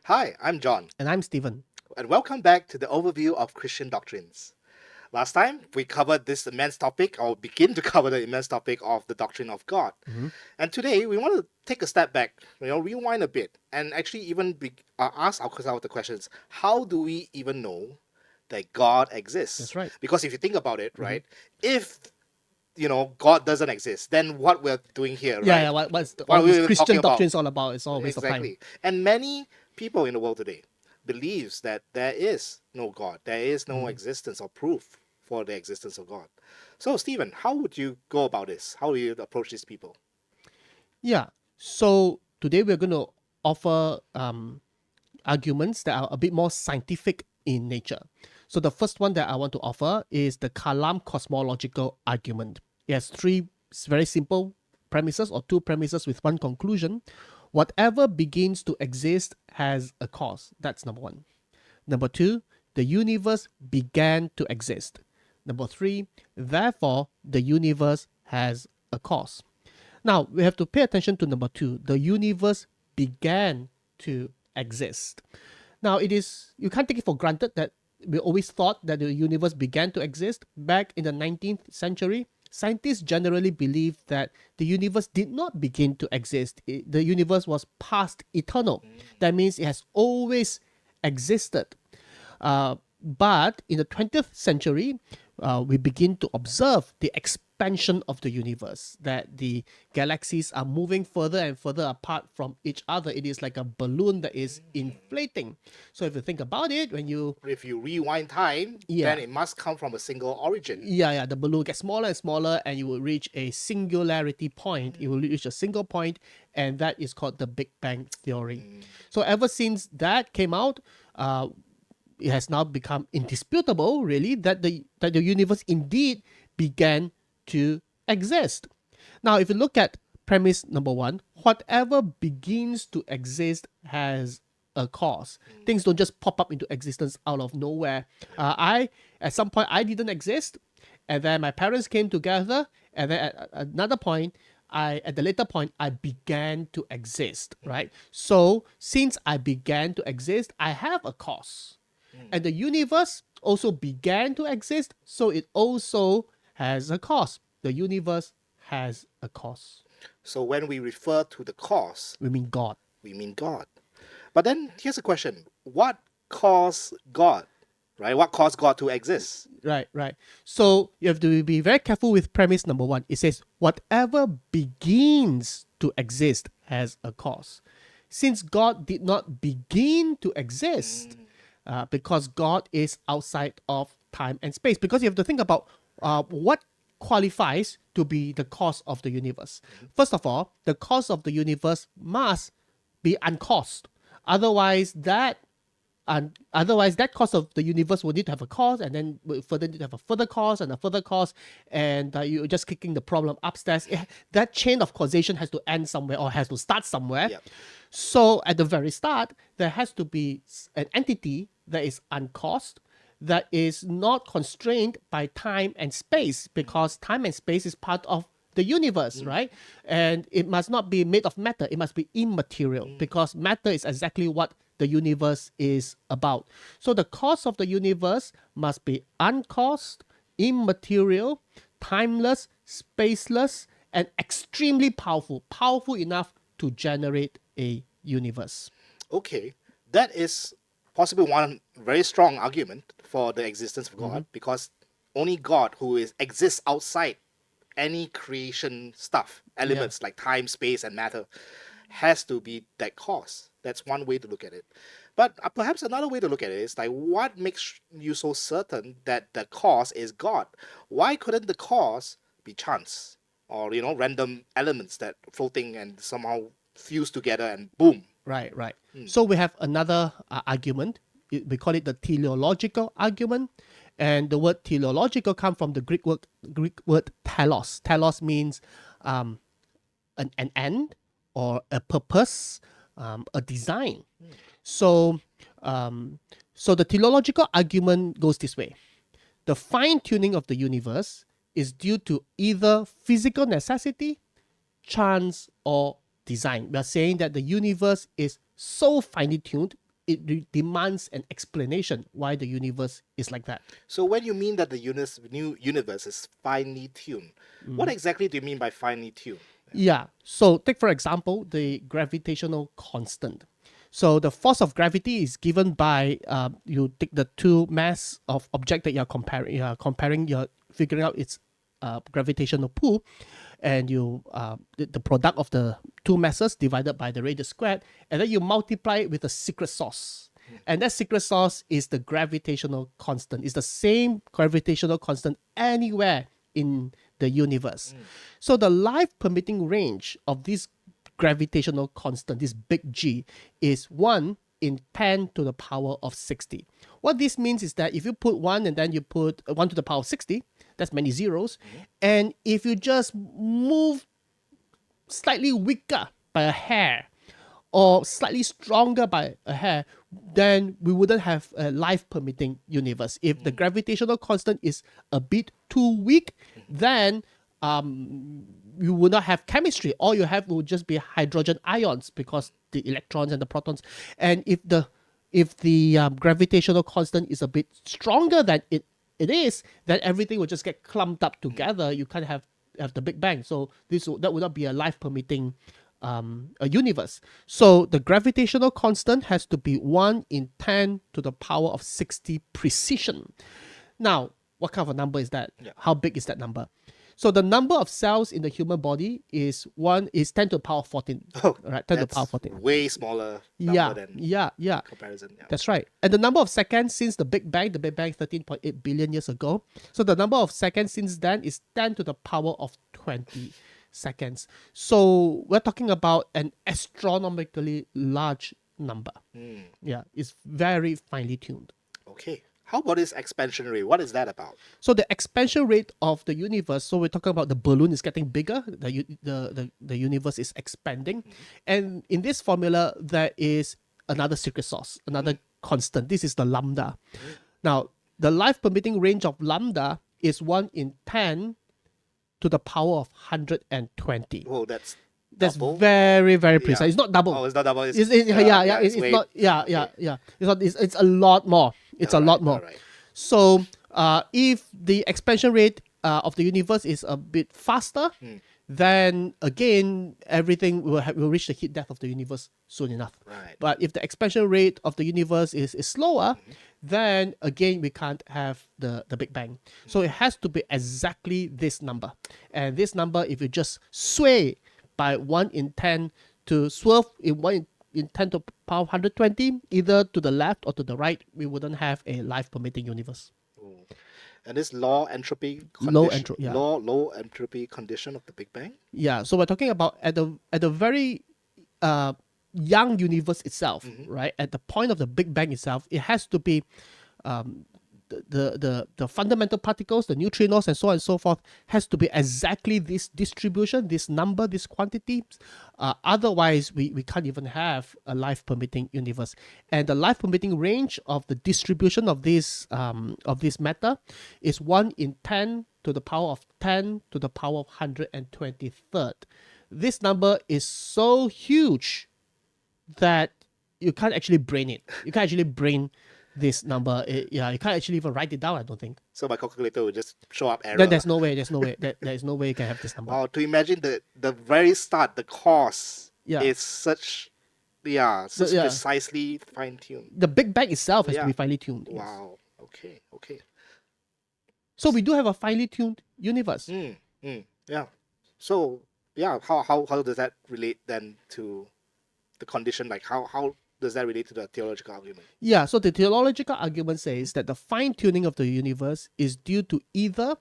Hi, I'm John, And I'm Stephen. and welcome back to the overview of Christian doctrines. Last time, we covered this immense topic, or begin to cover the immense topic of the doctrine of God. Mhm. And today, we want to take a step back, rewind a bit, and actually even ask ourselves the questions: how do we even know that God exists? That's right. Because if you think about it, hmm right, if God doesn't exist, then what we're doing here, Yeah, right? yeah. What's What all are we this even talking Christian about? doctrines all about? It's all a waste of time. Exactly. And many people in the world today believes that there is no God. There is no Mhm. existence or proof for the existence of God. So, Stephen, how would you go about this? How do you approach these people? Yeah. So today we're going to offer arguments that are a bit more scientific in nature. So the first one that I want to offer is the Kalam Cosmological Argument. It has three very simple premises or two premises with one conclusion. Whatever begins to exist has a cause. That's number one. Number two, the universe began to exist. Number three, therefore, the universe has a cause. Now, we have to pay attention to number two. The universe began to exist. Now, you can't take it for granted that we always thought that the universe began to exist. Back in the 19th century, scientists generally believed that the universe did not begin to exist. The universe was past eternal. That means it has always existed. But in the 20th century, we begin to observe the expansion of the universe, that the galaxies are moving further and further apart from each other. It is like a balloon that is inflating. So if you think about it, If you rewind time, then yeah, it must come from a single origin. yeah, the balloon gets smaller and smaller, and you will reach a singularity point. It will reach a single point, and that is called the Big Bang Theory. So ever since that came out, uh, it has now become indisputable, really, that the universe indeed began to exist. Now, if you look at premise number one, whatever begins to exist has a cause. Things don't just pop up into existence out of nowhere. At some point, I didn't exist, and then my parents came together, and then at another point, at the later point, I began to exist, right? So, since I began to exist, I have a cause. And the universe also began to exist, so it also has a cause. The universe has a cause. So when we refer to the cause, We mean God. we mean God. But then here's a question: what caused God? Right? What caused God to exist? Right, right. So you have to be very careful with premise number one. It says, whatever begins to exist has a cause. Since God did not begin to exist, because God is outside of time and space, because you have to think about what qualifies to be the cause of the universe. First of all, the cause of the universe must be uncaused. Otherwise, that cause of the universe will need to have a cause, and then will further need to have a further cause and a further cause, and you're just kicking the problem upstairs. That chain of causation has to end somewhere or has to start somewhere. Yep. So at the very start, there has to be an entity that is uncaused, that is not constrained by time and space, because time and space is part of the universe, right? And it must not be made of matter, it must be immaterial, because matter is exactly what the universe is about. So the cause of the universe must be uncaused, immaterial, timeless, spaceless, and extremely powerful, powerful enough to generate a universe. Okay, that is possibly one very strong argument for the existence of Mhm. God, because only God, who exists outside any creation stuff, Yeah. elements like time, space, and matter, has to be that cause. That's one way to look at it. But perhaps another way to look at it is like, what makes you so certain that the cause is God? Why couldn't the cause be chance, or random elements that floating and somehow fuse together and boom? Right, right. So we have another argument. We call it the teleological argument, and the word teleological comes from the Greek word telos. Telos means um, an end or a purpose, a design. So, um, so the teleological argument goes this way: the fine tuning of the universe is due to either physical necessity, chance, or design. We are saying that the universe is so finely tuned, demands an explanation why the universe is like that. So when you mean that the new universe is finely tuned, what exactly do you mean by finely tuned? Yeah. So take for example the gravitational constant. So the force of gravity is given by you take the two mass of object that you're comparing, you're figuring out its gravitational pull, and you the product of the two masses divided by the radius squared, and then you multiply it with a secret source. And that secret source is the gravitational constant. It's the same gravitational constant anywhere in the universe. So the life permitting range of this gravitational constant, this big G, is 1 in 10 to the power of 60. What this means is that if you put 1 and then you put 1 to the power of 60, that's many zeros. And if you just move slightly weaker by a hair or slightly stronger by a hair, then we wouldn't have a life permitting universe. If the gravitational constant is a bit too weak, then you will not have chemistry. All you have will just be hydrogen ions because the electrons and the protons. And if the gravitational constant is a bit stronger than it is, then everything will just get clumped up together. You can't have the Big Bang. So that would not be a life permitting a universe. So the gravitational constant has to be 1 in 10 to the power of 60 precision. Now, what kind of a number is that? Yeah. How big is that number? So the number of cells in the human body is 10 to the power of 14. Oh, right, 10 to the that's power of 14. way smaller number Yeah, than yeah. comparison. Yeah. That's right. And the number of seconds since the Big Bang 13.8 billion years ago. So the number of seconds since then is 10 to the power of 20 seconds. So we're talking about an astronomically large number. Yeah, it's very finely tuned. Okay. How about this expansion rate? What is that about? So the expansion rate of the universe, so we're talking about the balloon is getting bigger, the universe is expanding. And in this formula, there is another secret sauce, another constant. This is the lambda. Now, the life permitting range of lambda is 1 in 10 to the power of 120. Oh, that's That's double? very, very precise. Yeah. It's not double. Oh, it's not double. It's, It's way- not. Yeah. It's a lot more. It's a Alright, lot more. alright. So, if the expansion rate of the universe is a bit faster, then again everything will reach the heat death of the universe soon enough. Right. But if the expansion rate of the universe is slower, then again we can't have the Big Bang. So it has to be exactly this number. And this number, if you just sway by 1 in 10 to swerve in 1 in 10 to the power of 120, either to the left or to the right, we wouldn't have a life permitting universe. And this low entropy Low condition, entropy, yeah. low entropy condition of the Big Bang. Yeah, so we're talking about at the very young universe itself, right? At the point of the Big Bang itself, it has to be the fundamental particles, the neutrinos, and so on and so forth, has to be exactly this distribution, this number, this quantity. Otherwise, we can't even have a life permitting universe. And the life permitting range of the distribution of this matter is 1 in 10 to the power of 10 to the power of 123rd. This number is so huge that you can't actually brain it. You can't actually brain this number. You can't actually even write it down, I don't think. So my calculator will just show up error. Then there's no way. There is no way you can have this number. Wow, to imagine the very start, the cause is such precisely fine tuned. The Big Bang itself has to be finely tuned. Yes. Wow. Okay. So we do have a finely tuned universe. Yeah. So how does that relate then to the condition? Like how does that relate to the theological argument? Yeah, so the theological argument says that the fine-tuning of the universe is due to either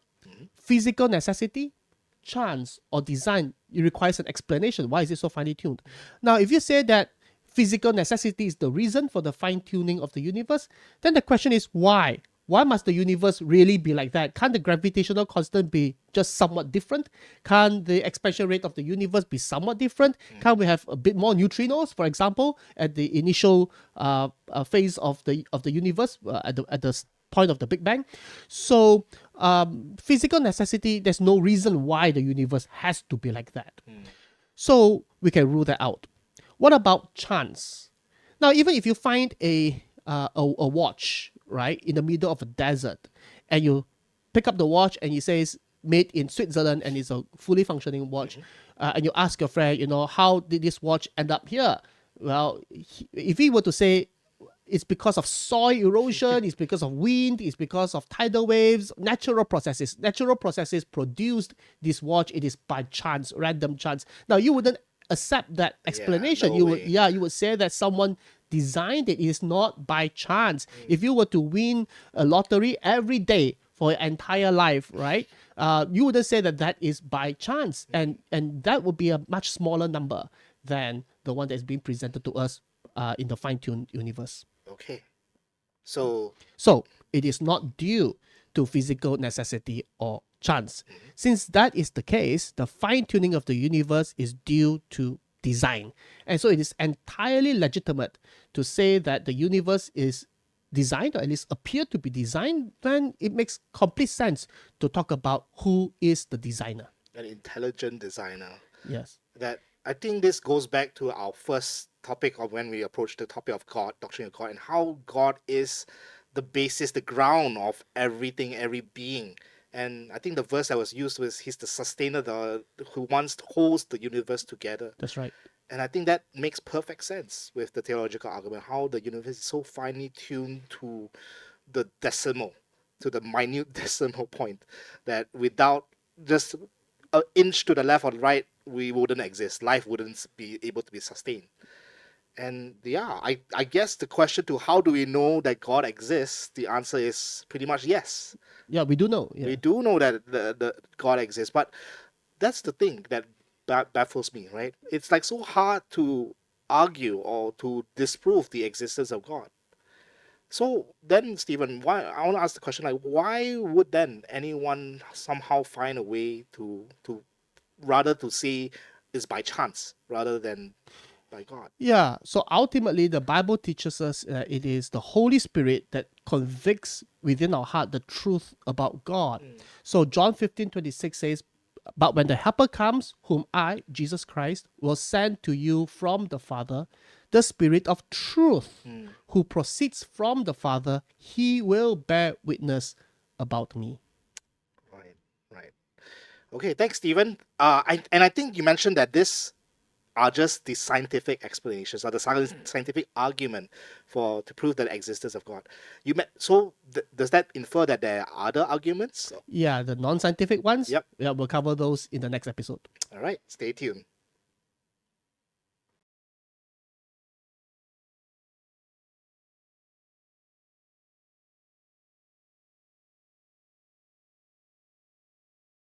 physical necessity, chance, or design. It requires an explanation. Why is it so finely tuned? Now, if you say that physical necessity is the reason for the fine-tuning of the universe, then the question is why? Why must the universe really be like that? Can't the gravitational constant be just somewhat different? Can't the expansion rate of the universe be somewhat different? Can't we have a bit more neutrinos, for example, at the initial phase of the universe, at the point of the Big Bang? So physical necessity, there's no reason why the universe has to be like that. So we can rule that out. What about chance? Now, even if you find a watch, right, in the middle of a desert, and you pick up the watch and it says made in Switzerland and it's a fully functioning watch, and you ask your friend, how did this watch end up here? Well, if he were to say it's because of soil erosion, it's because of wind, it's because of tidal waves, natural processes. Natural processes produced this watch. It is by chance, random chance. Now you wouldn't accept that explanation. no you way. you would say that someone designed it. It is not by chance. If you were to win a lottery every day for your entire life, right? You wouldn't say that that is by chance, and that would be a much smaller number than the one that's being presented to us in the fine-tuned universe. Okay. So So it is not due to physical necessity or chance. Since that is the case, the fine-tuning of the universe is due to design. And so it is entirely legitimate to say that the universe is designed, or at least appear to be designed, then it makes complete sense to talk about who is the designer. an intelligent designer. Yes. That I think this goes back to our first topic of when we approach the topic of God, doctrine of God, and how God is the basis, the ground of everything, every being. And I think the verse that was used was he's the sustainer, who once holds the universe together. That's right. And I think that makes perfect sense with the theological argument, how the universe is so finely tuned to the decimal, to the minute decimal point, that without just an inch to the left or the right, we wouldn't exist. Life wouldn't be able to be sustained. And yeah, I guess the question to how do we know that God exists, the answer is pretty much yes. Yeah, we do know. Yeah. We do know that the God exists, but that's the thing that baffles me, right? It's like so hard to argue or to disprove the existence of God. So then, Stephen, why I want to ask the question, like, why would then anyone somehow find a way to rather to say it's by chance rather than by God? Yeah, so ultimately, the Bible teaches us it is the Holy Spirit that convicts within our heart the truth about God. So John 15:26 says, "But when the Helper comes, whom I, Jesus Christ, will send to you from the Father, the Spirit of truth, who proceeds from the Father, he will bear witness about me." Right, right. Okay, thanks, Stephen. I think you mentioned that this are just the scientific explanations or the scientific argument to prove the existence of God. Does that infer that there are other arguments? Yeah, the non-scientific ones, Yep. yeah, we'll cover those in the next episode. All right, stay tuned.